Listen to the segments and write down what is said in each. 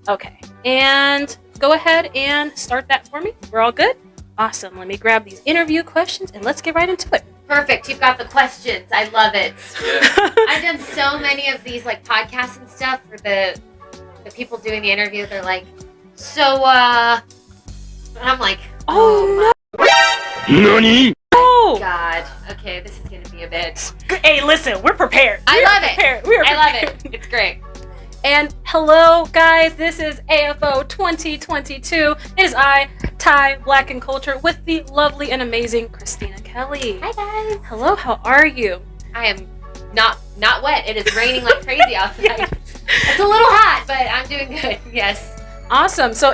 Okay. And go ahead and start that for me. We're all good? Awesome. Let me grab these interview questions and let's get right into it. Perfect. You've got the questions. I love it. Yeah. I've done so many of these like podcasts and stuff for the people doing the interview. They're like, so and I'm like, Oh, Nani? no! God. Okay, this is gonna be a bit. Hey, listen, we're prepared. I love it. I love it. It's great. And hello, guys. This is AFO 2022. It is I, Ty, Blaque, and Kulture, with the lovely and amazing Christina Kelly. Hi guys. Hello, how are you? I am not wet. It is raining like crazy outside. It's a little hot, but I'm doing good. Yes. Awesome. So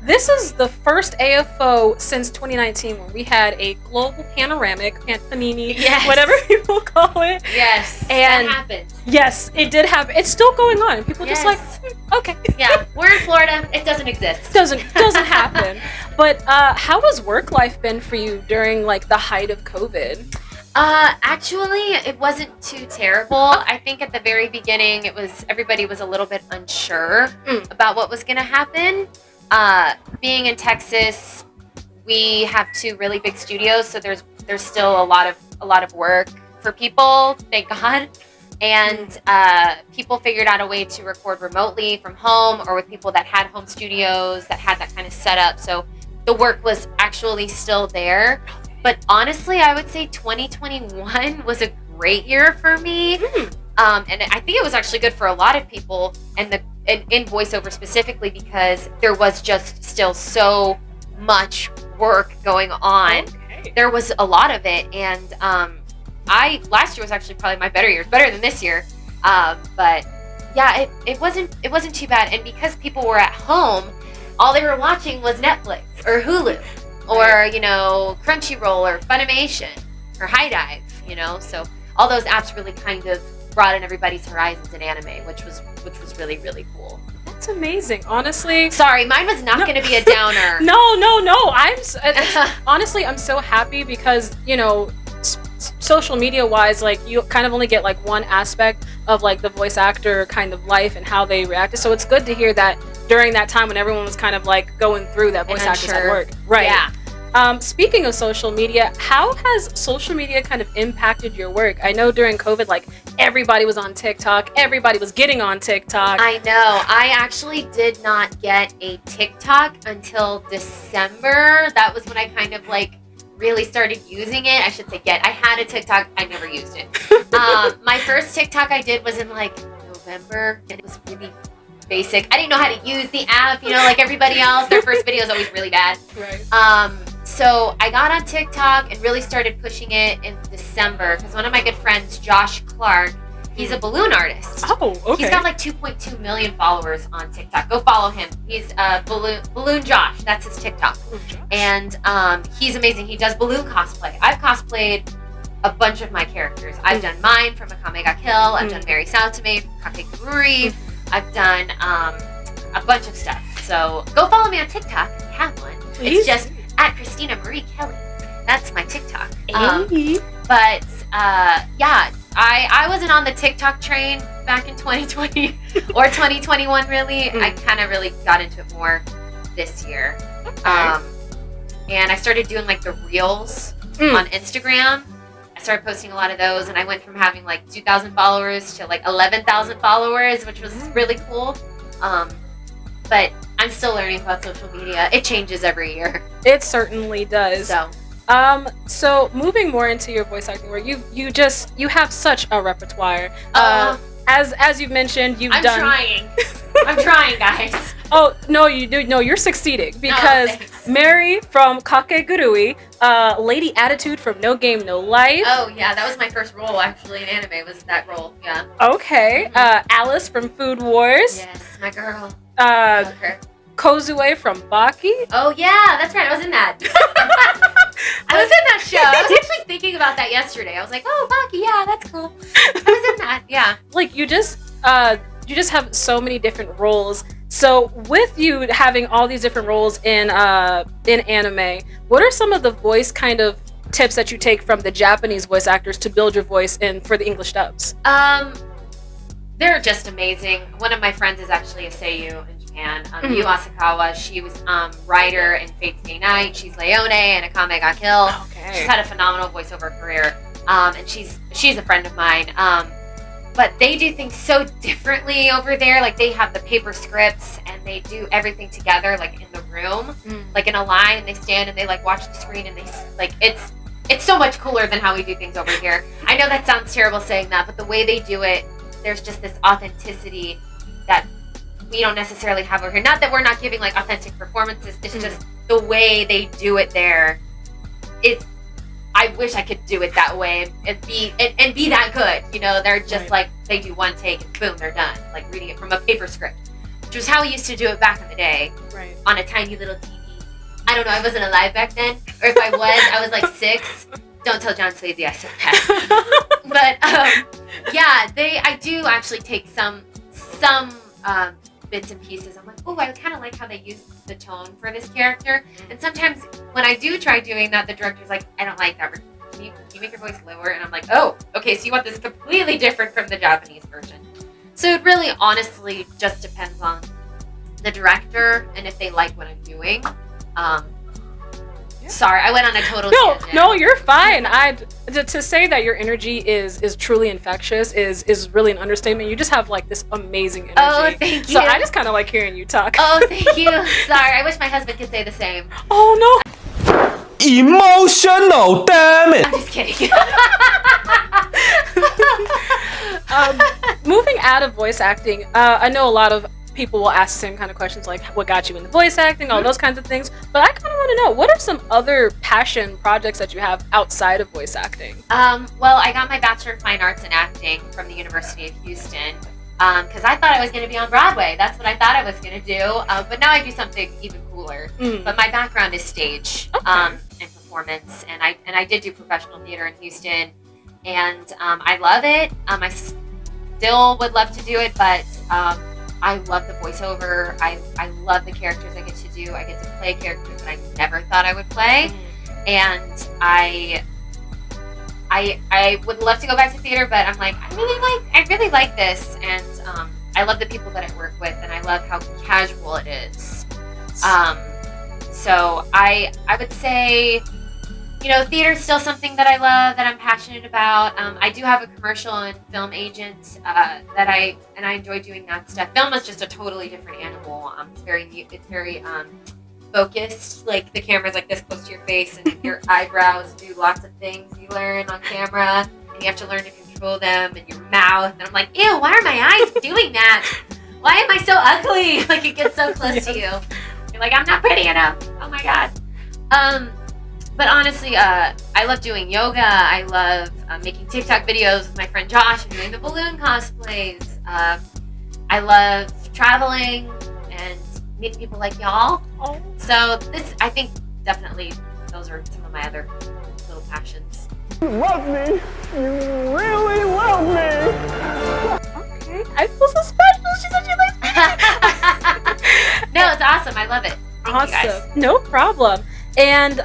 this is the first AFO since 2019 when we had a global panoramic, panini, Yes. whatever people call it. Yes. And- that happened. Yes, it did happen. It's still going on, and people just like, okay. Yeah, we're in Florida. It doesn't exist. doesn't happen. But how has work life been for you during like the height of COVID? Actually, it wasn't too terrible. I think at the very beginning, everybody was a little bit unsure about what was going to happen. Being in Texas, we have 2 really big studios, so there's still a lot of work for people. Thank God. And people figured out a way to record remotely from home or with people that had home studios that had that kind of setup. So the work was actually still there. But honestly, I would say 2021 was a great year for me. And I think it was actually good for a lot of people, and in voiceover specifically, because there was just still so much work going on. Okay. There was a lot of it, and last year was actually probably my better year, better than this year. But yeah, it wasn't too bad, and because people were at home, all they were watching was Netflix or Hulu or Crunchyroll or Funimation or High Dive, so all those apps really kind of broadened everybody's horizons in anime, which was really, really cool. That's amazing. Honestly, Sorry, mine was not going to be a downer. no. Honestly, I'm so happy because social media wise, like you kind of only get like one aspect of like the voice actor kind of life and how they reacted. So it's good to hear that during that time when everyone was kind of like going through that, voice actors at work. Right. Yeah. Speaking of social media, how has social media kind of impacted your work? I know during COVID, like everybody was on TikTok, everybody was getting on TikTok. I know. I actually did not get a TikTok until December. That was when I kind of like really started using it. I should say I had a TikTok. I never used it. My first TikTok I did was in like November, and it was really basic. I didn't know how to use the app, like everybody else. Their first video is always really bad. Right. So I got on TikTok and really started pushing it in December because one of my good friends, Josh Clark, he's a balloon artist. Oh, okay. He's got like 2.2 million followers on TikTok. Go follow him. He's Balloon Josh. That's his TikTok. And he's amazing. He does balloon cosplay. I've cosplayed a bunch of my characters. I've done mine from Akame ga Kill. I've done Mary Saotome from Kakegurui. I've done a bunch of stuff. So go follow me on TikTok if you have one. Please. It's just at Christina Marie Kelly. That's my TikTok. Hey. But yeah, I wasn't on the TikTok train back in 2020 or 2021 really. I kind of really got into it more this year. And I started doing like the reels on Instagram. I started posting a lot of those, and I went from having like 2,000 followers to like 11,000 followers, which was really cool. But I'm still learning about social media. It changes every year. It certainly does. So moving more into your voice acting work, you have such a repertoire. As you've mentioned, I'm trying. I'm trying, guys. Oh no, you do. No, you're succeeding because Mary from Kakegurui, Lady Attitude from No Game No Life. Oh yeah, that was my first role actually in anime. Was that role? Yeah. Okay. Alice from Food Wars. Yes, my girl. Love her. Kozue from Blaque. Oh yeah, that's right. I was in that. I was in that show. I was actually thinking about that yesterday. I was like, oh, Blaque, yeah, that's cool. I was in that. Yeah. Like you just have so many different roles. So with you having all these different roles in anime, what are some of the voice kind of tips that you take from the Japanese voice actors to build your voice in for the English dubs? They're just amazing. One of my friends is actually a seiyuu, Japan. Yu Asakawa, she was writer in Fate's Day Night. She's Leone in Akame ga Kill. Okay. She's had a phenomenal voiceover career, and she's a friend of mine. But they do things so differently over there. Like, they have the paper scripts and they do everything together, like in the room, like in a line, and they stand and they like watch the screen, and they like it's so much cooler than how we do things over here. I know that sounds terrible saying that, but the way they do it, there's just this authenticity that we don't necessarily have over here. Not that we're not giving like authentic performances, it's just the way they do it there. I wish I could do it that way and be that good. You know, they're just like, they do one take and boom, they're done. Like reading it from a paper script, which was how we used to do it back in the day, on a tiny little TV. I don't know, I wasn't alive back then, or if I was like 6. Don't tell John Swayze I said that. But yeah, I do actually take some bits and pieces. I'm like, oh, I kind of like how they use the tone for this character. And sometimes when I do try doing that, the director's like, I don't like that. Can you make your voice lower? And I'm like, oh, okay, so you want this completely different from the Japanese version. So it really honestly just depends on the director and if they like what I'm doing. Sorry, I went on a total tangent. No, you're fine. To say that your energy is truly infectious is really an understatement. You just have like this amazing energy. Oh, thank you. So I just kind of like hearing you talk. Oh, thank you. Sorry, I wish my husband could say the same. Oh no. Emotional, damn it! I'm just kidding. Moving out of voice acting, I know a lot of people will ask the same kind of questions like what got you into voice acting, all those kinds of things, but I kind of want to know, what are some other passion projects that you have outside of voice acting? Well, I got my Bachelor of Fine Arts in Acting from the University of Houston because I thought I was going to be on Broadway. That's what I thought I was going to do, but now I do something even cooler. But my background is stage and performance, and I did do professional theater in Houston, and I love it. I still would love to do it, but I love the voiceover. I love the characters I get to do. I get to play characters that I never thought I would play. And I would love to go back to theater, but I'm like, I really like this. And I love the people that I work with, and I love how casual it is. So I would say, you know, theater is still something that I love, that I'm passionate about. I do have a commercial and film agent that I enjoy doing that stuff. Film is just a totally different animal. It's very focused. Like the camera's like this close to your face, and your eyebrows do lots of things you learn on camera, and you have to learn to control them, and your mouth. And I'm like, ew, why are my eyes doing that? Why am I so ugly? Like it gets so close to you. You're like, I'm not pretty enough. Oh my god. But honestly, I love doing yoga. I love making TikTok videos with my friend Josh and doing the balloon cosplays. I love traveling and meeting people like y'all. Oh. So I think definitely those are some of my other little passions. You love me. You really love me. Okay. I feel so special. She said she likes me. No, it's awesome. I love it. Thank you guys. No problem. And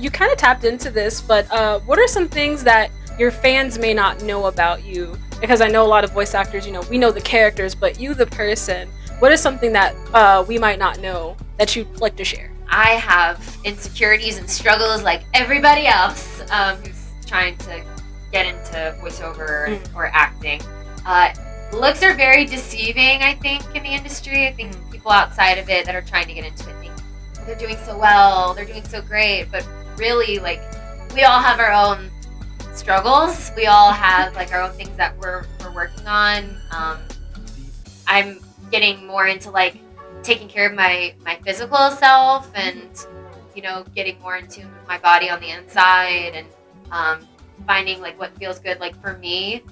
you kind of tapped into this, but what are some things that your fans may not know about you? Because I know a lot of voice actors, you know, we know the characters, but you, the person, what is something that we might not know that you'd like to share? I have insecurities and struggles like everybody else who's trying to get into voiceover or acting. Looks are very deceiving, I think, in the industry. I think people outside of it that are trying to get into it think, they're doing so well, they're doing so great, but really, like, we all have our own struggles. We all have like our own things that we're working on. I'm getting more into like taking care of my physical self, and you know, getting more in tune with my body on the inside, and finding like what feels good. Like for me,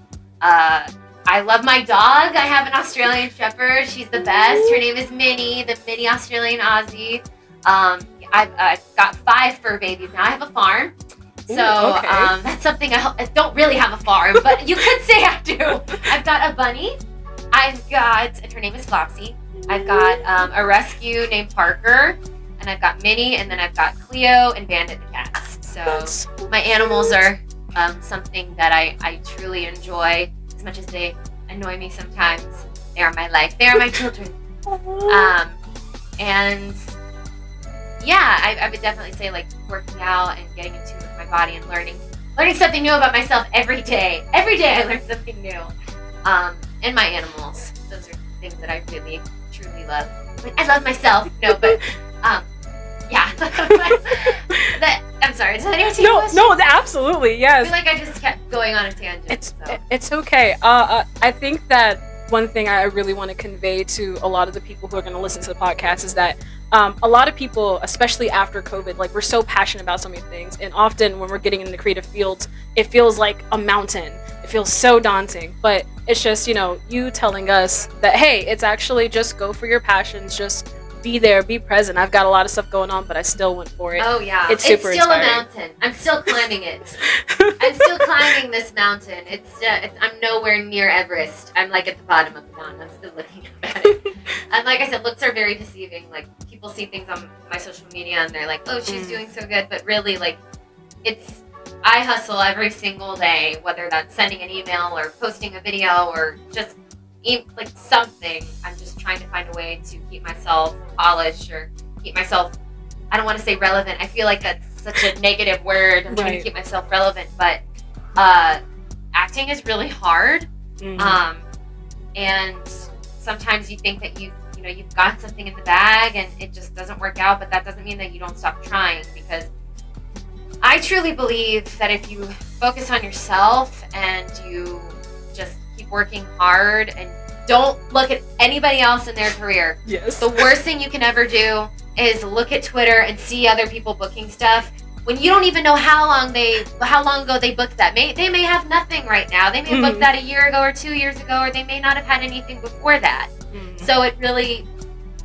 I love my dog. I have an Australian Shepherd. She's the best. Her name is Minnie, the mini Australian Aussie. I've got 5 fur babies now. I have a farm. So that's something I don't really have a farm, but you could say I do. I've got a bunny. And her name is Flopsy. I've got a rescue named Parker, and I've got Minnie, and then I've got Cleo and Bandit the cats. So my animals are something that I truly enjoy, as much as they annoy me sometimes. They are my life. They are my children. And yeah, I would definitely say like working out and getting in tune with my body and learning something new about myself every day. Every day I learn something new. And my animals. Those are things that I really, truly love. I love myself. No, but yeah. I'm sorry. Did that answer your question? No, absolutely, yes. I feel like I just kept going on a tangent. It's okay. I think that one thing I really want to convey to a lot of the people who are going to listen to the podcast is that a lot of people, especially after COVID, like we're so passionate about so many things, and often when we're getting in the creative fields, it feels like a mountain. It feels so daunting, but it's just, you telling us that, hey, it's actually just go for your passions, just be there, be present. I've got a lot of stuff going on, but I still went for it. Oh yeah, it's super still inspiring. A mountain. I'm still climbing it. I'm still climbing this mountain. I'm nowhere near Everest. I'm like at the bottom of the mountain. I'm still looking up at it. And like I said, looks are very deceiving. Like people see things on my social media and they're like, oh, she's doing so good, but really, like, I hustle every single day, whether that's sending an email or posting a video or just like something. I'm just trying to find a way to keep myself polished or keep myself, I don't want to say relevant. I feel like that's such a negative word. I'm trying to keep myself relevant, but acting is really hard. And sometimes you think that you've got something in the bag and it just doesn't work out, but that doesn't mean that you don't stop trying, because I truly believe that if you focus on yourself and you just keep working hard and don't look at anybody else in their career. Yes. The worst thing you can ever do is look at Twitter and see other people booking stuff when you don't even know how long ago they booked that. They may have nothing right now. They may have booked that a year ago or 2 years ago, or they may not have had anything before that. So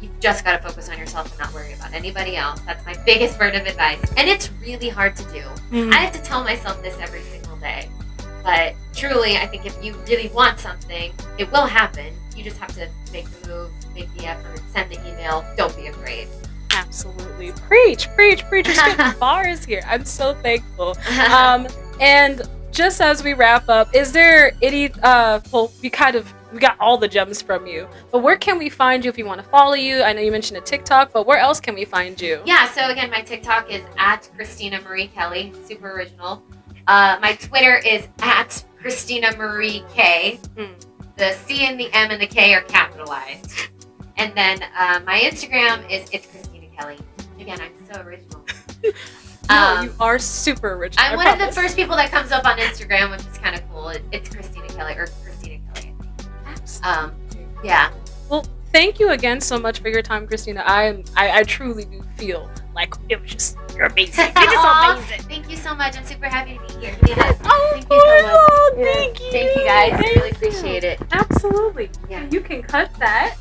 you've just got to focus on yourself and not worry about anybody else. That's my biggest word of advice. And it's really hard to do. I have to tell myself this every single day. But truly, I think if you really want something, it will happen. You just have to make the move, make the effort, send the email. Don't be afraid. Absolutely. Preach. You're spitting bars here. I'm so thankful. And just as we wrap up, is there any, we got all the gems from you, but where can we find you if we want to follow you? I know you mentioned a TikTok, but where else can we find you? Yeah, so again, my TikTok is at Christina Marie Kelly, super original. My Twitter is at Christina Marie K. The C and the M and the K are capitalized. And then my Instagram is It's Christina Kelly. Again, I'm so original. No, you are super original. I'm one of the first people that comes up on Instagram, which is kind of cool. It's Christina Kelly, or Christina Kelly, I think. Yeah. Well, thank you again so much for your time, Christina. I truly do feel like it was just, you're amazing. You're just amazing. Thank you so much. I'm super happy to be here. Thank you so much. Thank you. Thank you guys. I really appreciate it. Absolutely. Yeah. You can cut that.